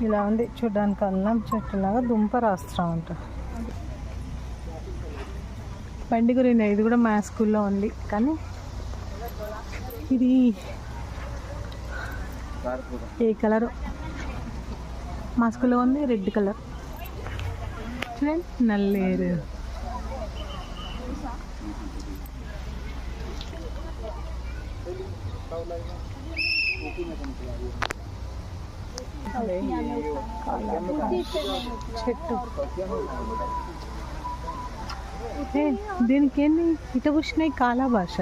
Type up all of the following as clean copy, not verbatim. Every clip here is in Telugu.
ఇలా ఉంది చూడడానికి, అల్లం చెట్టులాగా దుంప రాస్తా ఉంటా. బండి గురించి ఇది కూడా మా స్కూల్లో ఉంది, కానీ ఇది ఏ కలరు మా స్కూల్లో ఉంది, రెడ్ కలర్. చూడండి నల్లేరు. చెట్టు దీనికి ఏంది ఇట్లా కూర్చున్నాయి, కాలా భాష.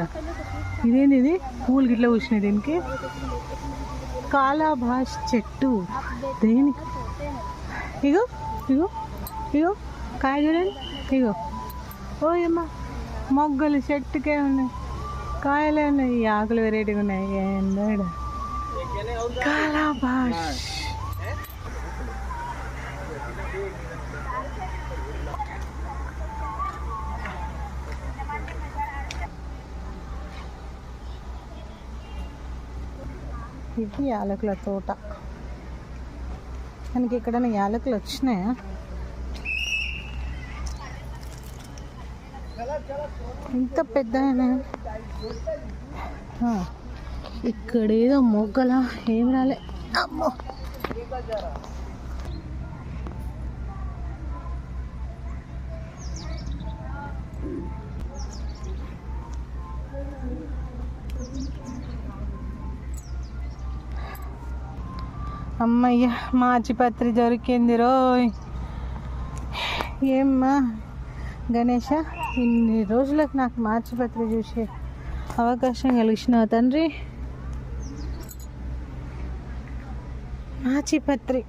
ఇదేంది ఇది పూలు గిట్లా కూర్చున్నాయి దీనికి, కాలా భాష చెట్టు. దేనికి ఇగో ఇగో ఇగో కాయ చూడండి, ఇగో ఓయమ్మా మొగ్గలు చెట్టుకే ఉన్నాయి, కాయలే ఉన్నాయి, ఆకులు వెరైటీగా ఉన్నాయి. ఏందో కాలా భాష. ఇది యాలకుల తోట. మనకి ఇక్కడ యాలకులు వచ్చినాయా? ఇంత పెద్ద ఇక్కడ ఏదో మొగ్గలా ఏం రాలే. అమ్మో అమ్మయ్య మాచిపత్రి దొరికింది రోయ్. ఏమ్మా గణేష, ఇన్ని రోజులకు నాకు మాచిపత్రి చూసే అవకాశం కలిగిన తండ్రి. మాచిపత్రి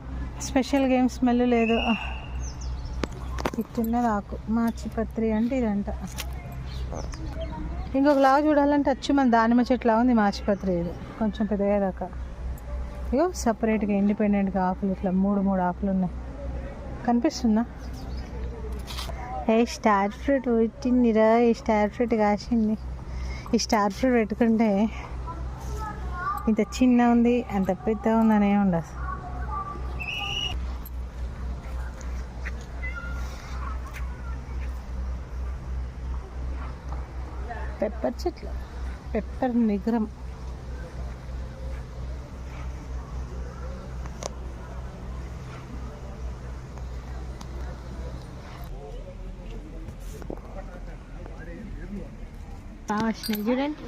స్పెషల్ గేమ్ స్మెల్ లేదు. ఇట్టున్నది ఆకు. మాచిపత్రి అంటే ఇదంట. ఇంకొక లాగా చూడాలంటే వచ్చి మన దానిమ్మ చెట్లా ఉంది మాచిపత్రి. ఇది కొంచెం పెద్దగా దాకా. ఇగో సపరేట్గా ఇండిపెండెంట్గా ఆకులు ఇట్లా మూడు ఆకులు ఉన్నాయి, కనిపిస్తుందా? ఏ స్టార్ ఫ్రూట్ పెట్టిందిరా, ఈ స్టార్ ఫ్రూట్ కాసింది. ఈ స్టార్ ఫ్రూట్ పెట్టుకుంటే ఇంత చిన్న ఉంది అంత పెద్ద ఉందని ఏమి ఉండదు. పెప్పర్ చెట్లు, పెప్పర్ నిగ్రం. చూడండి